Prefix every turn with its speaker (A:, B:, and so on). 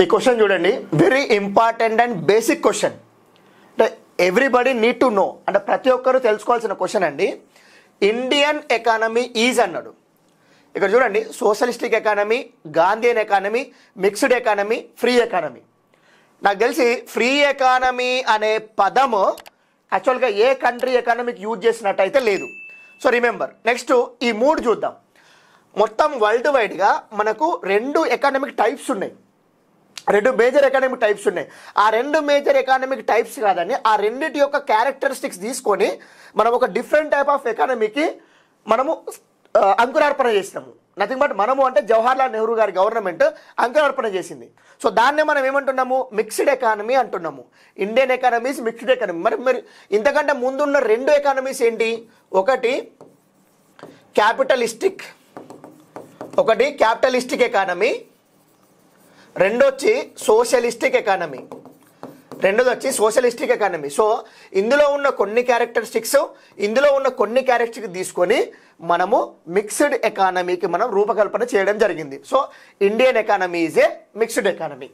A: ఈ క్వశ్చన్ చూడండి, very important and basic question. అంటే ఎవ్రీబడి నీడ్ టు నో, అంటే ప్రతి ఒక్కరూ తెలుసుకోవాల్సిన క్వశ్చన్ అండి. ఇండియన్ ఎకానమీ ఈజ్ అన్నాడు. ఇక్కడ చూడండి, socialistic economy, Gandhian economy, mixed economy, free economy. నాకు తెలిసి ఫ్రీ ఎకానమీ అనే పదము యాక్చువల్గా ఏ కంట్రీ ఎకానమీకి యూజ్ చేసినట్టయితే లేదు. సో రిమెంబర్, నెక్స్ట్ ఈ మూడు చూద్దాం. మొత్తం వరల్డ్ వైడ్గా మనకు రెండు ఎకానమిక్ టైప్స్ ఉన్నాయి, రెండు మేజర్ ఎకానమిక్ టైప్స్ ఉన్నాయి. ఆ రెండు మేజర్ ఎకానమిక్ టైప్స్ కాదని ఆ రెండింటి యొక్క క్యారెక్టరిస్టిక్స్ తీసుకొని మనం ఒక డిఫరెంట్ టైప్ ఆఫ్ ఎకానమీకి మనము అంకురార్పణ చేసినాము. నథింగ్ బట్ మనము అంటే జవహర్లాల్ నెహ్రూ గారి గవర్నమెంట్ అంకురార్పణ చేసింది. సో దాన్నే మనం ఏమంటున్నాము, మిక్స్డ్ ఎకానమీ అంటున్నాము. Indian economies mixed economy. మరి ఇంతకంటే ముందున్న రెండు ఎకానమీస్ ఏంటి? ఒకటి క్యాపిటలిస్టిక్ ఎకానమీ, రెండోది సోషలిస్టిక్ ఎకానమీ. సో ఇందులో ఉన్న కొన్ని క్యారెక్టరిస్టిక్స్, ఇందులో ఉన్న కొన్ని క్యారెక్టరిస్టిక్స్ తీసుకొని మనము మిక్స్డ్ ఎకానమీకి మనం రూపకల్పన చేయడం జరిగింది. So Indian economy is a mixed economy.